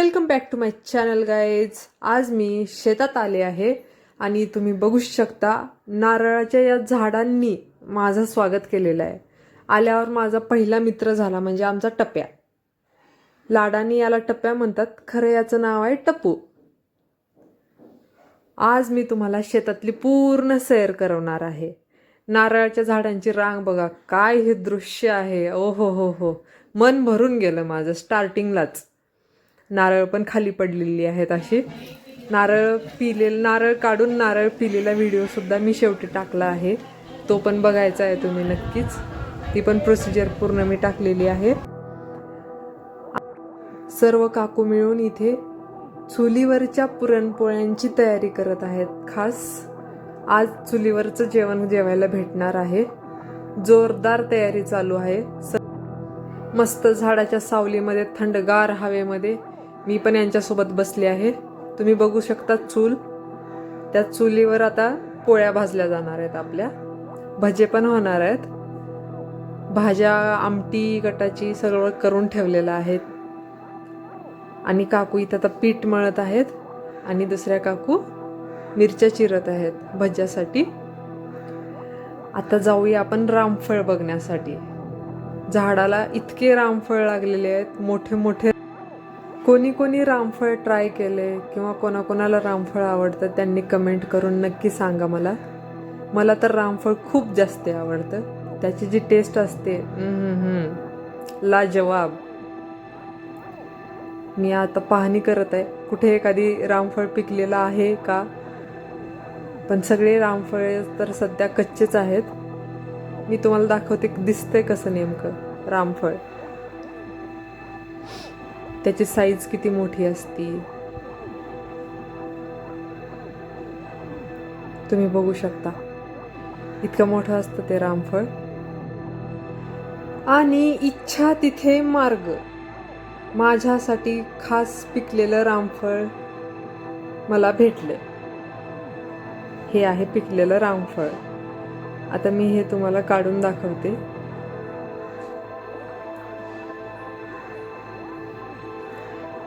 Welcome back to my channel guys. आज मी शेतात आले आहे आणि तुम्ही बघू शकता नारळाच्या या झाडांनी माझं स्वागत केलेलं आहे. आल्यावर माझा पहिला मित्र झाला म्हणजे आमचा टप्प्या. लाडानी याला टप्प्या म्हणतात, खरं याचं नाव आहे टप्पू. आज मी तुम्हाला शेतातली पूर्ण सैर करवणार आहे. नारळाच्या झाडांची रांग बघा, काय हे दृश्य आहे. ओ हो हो हो, मन भरून गेलं माझं स्टार्टिंगलाच. नारळ पण खाली पडलेली आहेत अशी. नारळ काढून नारळ पिलेला व्हिडिओसुद्धा मी शेवटी टाकला आहे, तो पण बघायचा आहे तुम्ही नक्कीच. ती पण प्रोसिजर पूर्ण मी टाकलेली आहे. सर्व काकू मिळून इथे चुलीवरच्या पुरणपोळ्यांची तयारी करत आहेत. खास आज चुलीवरचं जेवण जेवायला भेटणार आहे. जोरदार तयारी चालू आहे. मस्त झाडाच्या सावलीमध्ये थंडगार हवेमध्ये मी पण यांच्यासोबत बसले आहे. तुम्ही बघू शकता चूल. त्या चुलीवर आता पोळ्या भाजल्या जाणार आहेत. आपल्या भजे पण होणार आहेत. भाज्या, आमटी, गटाची सगळं करून ठेवलेलं आहे. आणि काकू इथं आता पीठ मळत आहेत आणि दुसऱ्या काकू मिरच्या चिरत आहेत भज्यासाठी. आता जाऊया आपण रामफळ बघण्यासाठी. झाडाला इतके रामफळ लागलेले आहेत, मोठे मोठे. कोणी कोणी रामफळ ट्राय केले किंवा कोणाकोणाला रामफळ आवडतं त्यांनी कमेंट करून नक्की सांगा मला. मला तर रामफळ खूप जास्त आवडतं. त्याची जी टेस्ट असते लाजवाब. मी आता पाहणी करत आहे कुठे एखादी रामफळ पिकलेला आहे का. पण सगळे रामफळ तर सध्या कच्चेच आहेत. मी तुम्हाला दाखवते दिसतंय कसं नेमकं रामफळ. त्याची साईज किती मोठी असती तुम्ही बघू शकता. इतकं मोठं असतं ते रामफळ. आणि इच्छा तिथे मार्ग. माझ्यासाठी खास पिकलेलं रामफळ मला भेटले. हे आहे पिकलेलं रामफळ. आता मी हे तुम्हाला काढून दाखवते.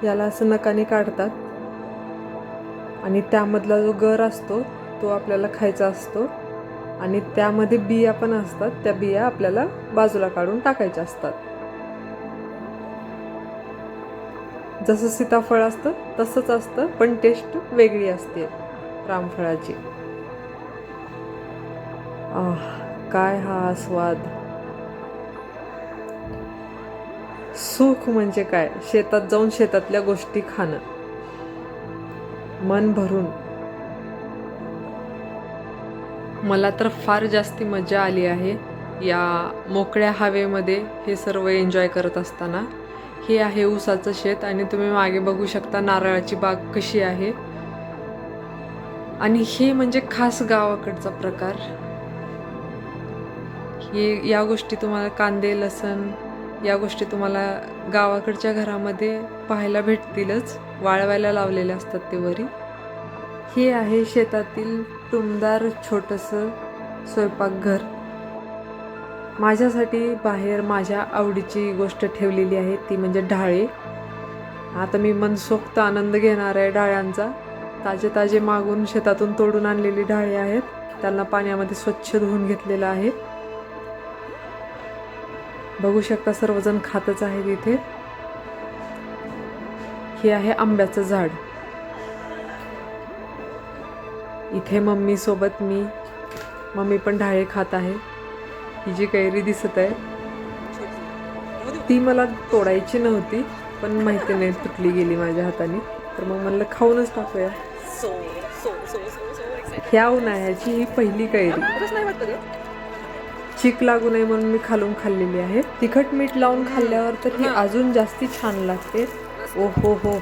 याला असं नकाने काढतात आणि त्यामधला जो गर असतो तो आपल्याला खायचा असतो. आणि त्यामध्ये बिया पण असतात. त्या बिया आपल्याला बाजूला काढून टाकायच्या असतात. जसं सीताफळ असतं तसंच असतं, पण टेस्ट वेगळी असते रामफळाची. काय हा स्वाद. सुख म्हणजे काय, शेतात जाऊन शेतातल्या गोष्टी खाणं मन भरून. मला तर फार जास्ती मजा आली आहे या मोकळ्या हवेमध्ये हे सर्व एन्जॉय करत असताना. हे आहे ऊसाचं शेत आणि तुम्ही मागे बघू शकता नारळाची बाग कशी आहे. आणि हे म्हणजे खास गावाकडचा प्रकार. हे या गोष्टी तुम्हाला कांदे, लसण या गोष्टी तुम्हाला गावाकडच्या घरामध्ये पाहायला भेटतीलच. वाळवायला लावलेले असतात ते वरी. हे आहे शेतातील टुमदार छोटंसं स्वयंपाकघर. माझ्यासाठी बाहेर माझ्या आवडीची गोष्ट ठेवलेली आहे, ती म्हणजे ढाळे. आता मी मनसोक्त आनंद घेणार आहे ढाळ्यांचा. ताजे ताजे मागून शेतातून तोडून आणलेली ढाळे आहेत. त्यांना पाण्यामध्ये स्वच्छ धुवून घेतलेलं आहे. बघू शकता सर्वजण खातच आहेत इथे. हे आहे आंब्याचं झाड. इथे मम्मी सोबत मम्मी पण ढाळे खात आहे. ही जी कैरी दिसत आहे ती मला तोडायची नव्हती, पण माहिती नाही तुटली गेली माझ्या हाताने, तर मग म्हणलं खाऊनच टाकूया. ह्या उन्हाळ्याची ही पहिली कैरी. चीक लागू नये म्हणून मी खालून खाल्लेली आहे. तिखट मीठ लावून खाल्ल्यावर तर ही अजून जास्ती छान लागते. ओ हो हो,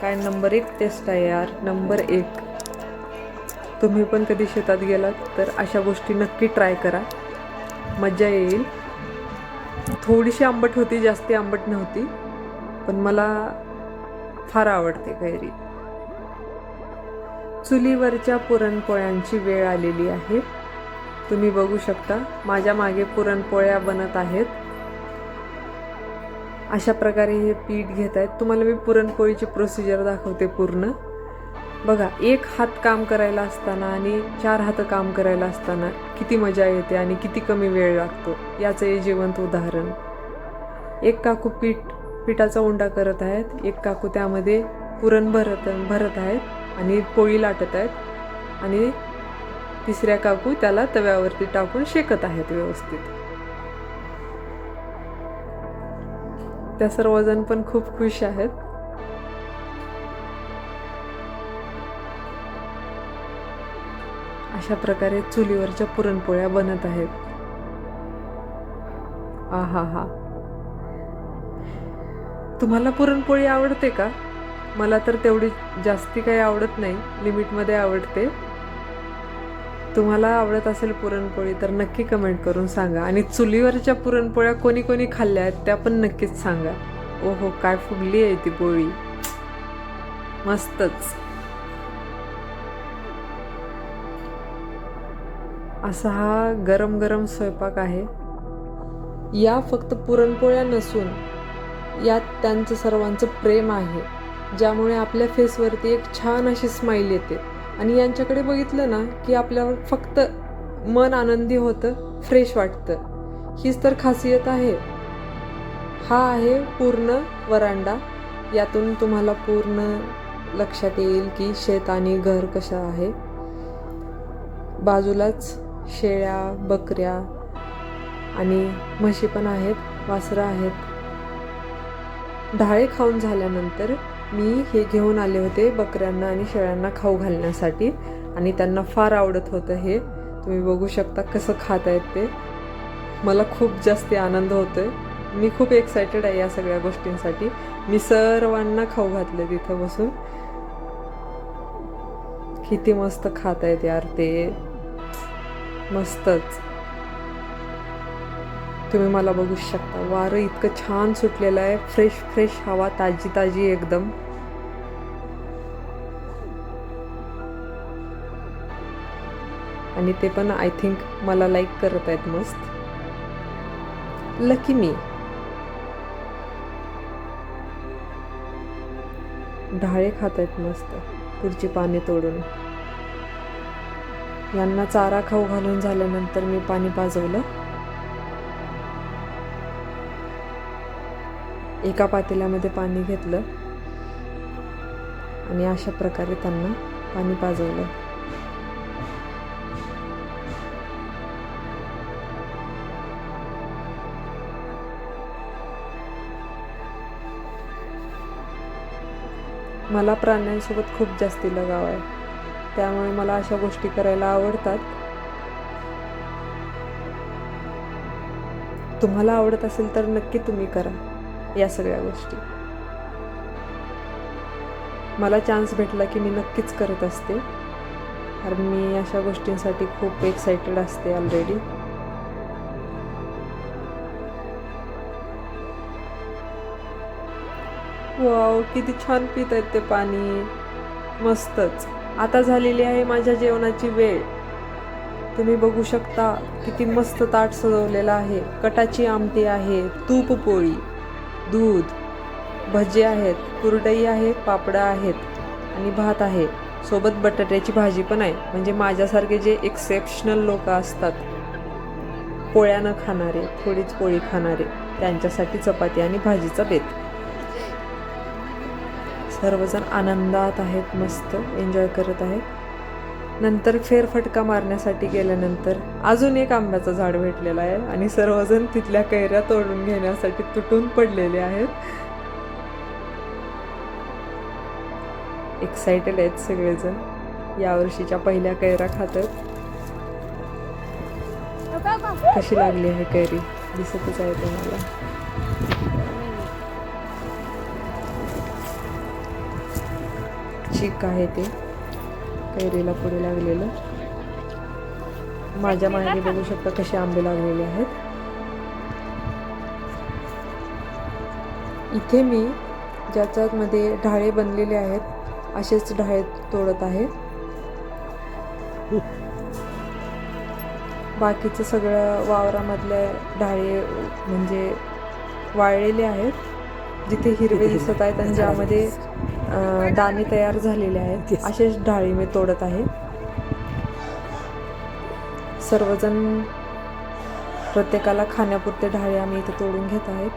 काय नंबर 1 टेस्ट आहे यार, नंबर 1. तुम्ही पण कधी शेतात गेलात तर अशा गोष्टी नक्की ट्राय करा, मजा येईल. थोडीशी आंबट होती, जास्ती आंबट नव्हती, पण मला फार आवडते कैरी. चुलीवरच्या पुरणपोळ्यांची वेळ आलेली आहे. तुम्ही बघू शकता माझ्या मागे पुरणपोळ्या बनत आहेत. अशा प्रकारे हे पीठ घेत आहेत. तुम्हाला मी पुरणपोळीची प्रोसिजर दाखवते पूर्ण. बघा, एक हात काम करायला असताना आणि 4 हात काम करायला असताना किती मजा येते आणि किती कमी वेळ लागतो याचं हे जिवंत उदाहरण. एक काकू पिठाचा उंडा करत आहेत, एक काकू त्यामध्ये पुरण भरत आहेत आणि पोळी लाटत आहेत आणि तिसऱ्या काकू त्याला तव्यावरती टाकून शेकत आहेत व्यवस्थित. त्या सर्वजण पण खूप खुश आहेत. अशा प्रकारे चुलीवरच्या पुरणपोळ्या बनत आहेत. आहा हा. तुम्हाला पुरणपोळी आवडते का? मला तर तेवढी जास्ती काही आवडत नाही, लिमिटमध्ये आवडते. तुम्हाला आवडत असेल पुरणपोळी तर नक्की कमेंट करून सांगा. आणि चुलीवरच्या पुरणपोळ्या कोणी कोणी खाल्ल्या आहेत त्या पण नक्कीच सांगा. ओहो, काय फुगली आहे ती पोळी, मस्तच. असा हा गरम गरम स्वयंपाक आहे. या फक्त पुरणपोळ्या नसून यात त्यांचं सर्वांचं प्रेम आहे, ज्यामुळे आपल्या फेसवरती एक छान अशी स्माईल येते. आणि यांच्याकडे बघितलं ना की आपल्यावर फक्त मन आनंदी होतं, फ्रेश वाटतं. हीच तर खासियत आहे. हा आहे पूर्ण वरांडा. यातून तुम्हाला पूर्ण लक्षात येईल की शेत आणि घर कसं आहे. बाजूलाच शेळ्या, बकऱ्या आणि म्हशी पण आहेत, वासरं आहेत. ढाळे खाऊन झाल्यानंतर मी हे घेऊन आले होते बकऱ्यांना आणि शेळ्यांना खाऊ घालण्यासाठी आणि त्यांना फार आवडत होतं हे. तुम्ही बघू शकता कसं खात आहेत ते. मला खूप जास्त आनंद होतोय. मी खूप एक्सायटेड आहे या सगळ्या गोष्टींसाठी. मी सर्वांना खाऊ घातले तिथं बसून. किती मस्त खात आहेत यार ते, मस्तच. तुम्ही मला बघू शकता, वारं इतकं छान सुटलेलं आहे, फ्रेश फ्रेश हवा, ताजी ताजी एकदम. आणि ते पण आय थिंक मला लाईक करत आहेत मस्त. लकी मी. ढाळे खात आहेत मस्त पुढची पाने तोडून. यांना चारा खाऊ घालून झाल्यानंतर मी पाणी पाजवलं. एका पातेल्यामध्ये पाणी घेतलं आणि अशा प्रकारे त्यांना पाणी पाजवलं. मला प्राण्यांसोबत खूप जास्ती लगाव आहे, त्यामुळे मला अशा गोष्टी करायला आवडतात. तुम्हाला आवडत असेल तर नक्की तुम्ही करा या सगळ्या गोष्टी. मला चान्स भेटला की मी नक्कीच करत असते, कारण मी अशा गोष्टींसाठी खूप एक्सायटेड असते ऑलरेडी. वाव, किती छान पित आहेत ते पाणी, मस्तच. आता झालेली आहे माझ्या जेवणाची वेळ. तुम्ही बघू शकता किती मस्त ताट सजवलेलं आहे. कटाची आमटी आहे, तूप पोळी, दूध, भजी आहेत, कुरडई आहे, पापडा आहेत आणि भात आहे. सोबत बटाट्याची भाजी पण आहे. म्हणजे माझ्यासारखे जे एक्सेप्शनल लोक असतात, पोळ्या न खाणारे, थोडीच पोळी खाणारे, त्यांच्यासाठी चपाती आणि भाजीचा बेत. सर्वजण आनंदात आहेत, मस्त एन्जॉय करत आहेत. नंतर फेरफटका मारण्यासाठी गेल्यानंतर अजून एक आंब्याचं झाड भेटलेलं आहे आणि सर्वजण तिथल्या कैऱ्या तोडून घेण्यासाठी तुटून पडलेले आहेत. एक्सायटेड आहेत सगळेजण. यावर्षीच्या पहिल्या कैऱ्या खातात. कशी लागली आहे कैरी दिसतच आहे तुम्हाला. चीक आहे ते कैरीला पुढे लागलेलं. माझ्या मागे बघू शकता कसे आंबे लागलेले आहेत. इथे मी ज्याच्यामध्ये ढाळे बनलेले आहेत असेच ढाळे तोडत आहे. बाकीचं सगळं वावरामधले ढाळे म्हणजे वाळलेले आहेत जिथे हिरवे दिसत आहेत आणि ज्यामध्ये दाणे तयार झालेले आहेत असेच डाळी मी तोडत आहे. सर्वजण प्रत्येकाला खाण्यापुरते डाळे आम्ही इथे तोडून घेत आहेत.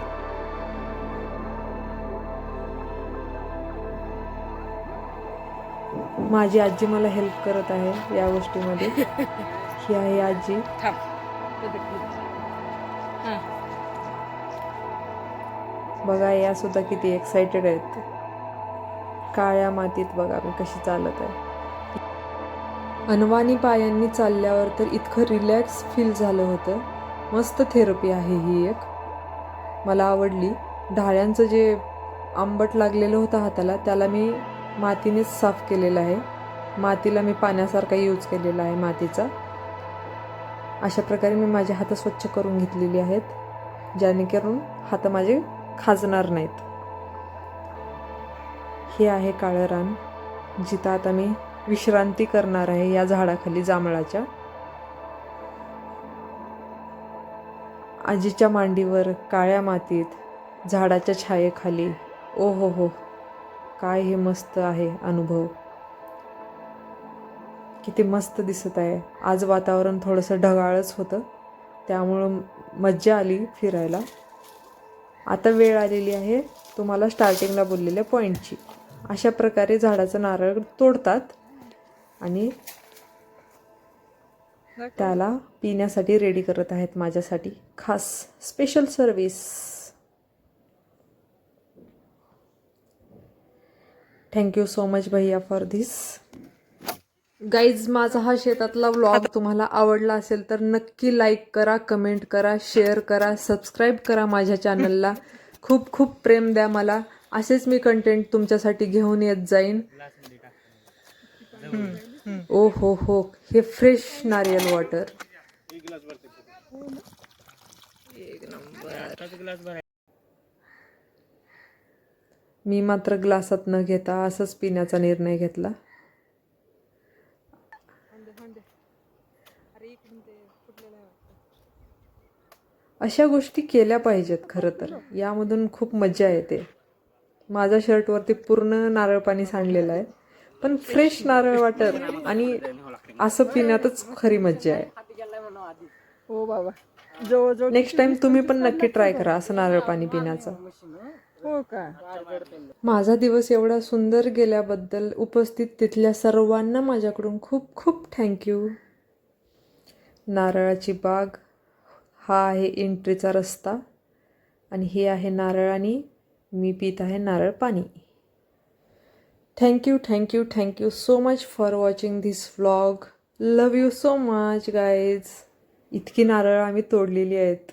माझी आजी मला हेल्प करत आहे या गोष्टीमध्ये. ही आहे आजी. बघा या सुद्धा किती एक्साइटेड आहेत. काळ्या मातीत बघा मी कशी चालत आहे. अनवाणी पायांनी चालल्यावर तर इतकं रिलॅक्स फील झालं होतं. मस्त थेरपी आहे ही एक. मला आवडली. ढाळ्यांचं जे आंबट लागलेलं होतं हाताला त्याला मी मातीनेच साफ केलेलं आहे. मातीला मी पाण्यासारखा यूज केलेला आहे मातीचा. अशा प्रकारे मी माझे हात स्वच्छ करून घेतलेली आहेत जेणेकरून हात माझे खाजणार नाहीत. हे आहे काळं रान जिथं आता मी विश्रांती करणार आहे या झाडाखाली जांभळाच्या. आजीच्या मांडीवर काळ्या मातीत झाडाच्या छायेखाली. ओ हो हो, काय हे मस्त आहे अनुभव. किती मस्त दिसत आहे. आज वातावरण थोडंसं ढगाळच होतं त्यामुळं मज्जा आली फिरायला. आता वेळ आलेली आहे तुम्हाला स्टार्टिंगला बोललेल्या पॉईंटची. अशा प्रकारे झाडाचं नारळ तोडतात आणि त्याला पिण्यासाठी रेडी करत आहेत माझ्यासाठी खास special service. Thank you so much भैया फॉर धिस. गाईज, माझा हा शेतातला व्लॉग तुम्हाला आवडला असेल तर नक्की लाईक करा, कमेंट करा, शेअर करा, सबस्क्राईब करा माझ्या चॅनलला. खूप खूप प्रेम द्या मला. असेच मी कंटेंट तुमच्यासाठी घेऊन येत जाईन. ओ हो हो, हे फ्रेश नारियल वॉटर एक नंबर. मी मात्र ग्लासात न घेता असंच पिण्याचा निर्णय घेतला. अशा गोष्टी केल्या पाहिजेत खरं तर. यामधून खूप मजा येते. माझ्या शर्टवरती पूर्ण नारळ पाणी सांडलेलं आहे पण फ्रेश नारळ वॉटर आणि असं पिण्यातच खरी मज्जा आहे. हो बाबा, जवळजवळ नेक्स्ट टाइम तुम्ही पण नक्की ट्राय करा असं नारळ पाणी पिण्याचं. हो का. माझा दिवस एवढा सुंदर गेल्याबद्दल उपस्थित तिथल्या सर्वांना माझ्याकडून खूप खूप थँक्यू. नारळाची बाग, हा आहे एंट्रीचा रस्ता आणि हे आहे नारळ आणि मी पित आहे नारळ पाणी. Thank you thank you thank you so much for watching this vlog. Love you so much guys. इतकी नारळ आम्ही तोडलेली आहेत.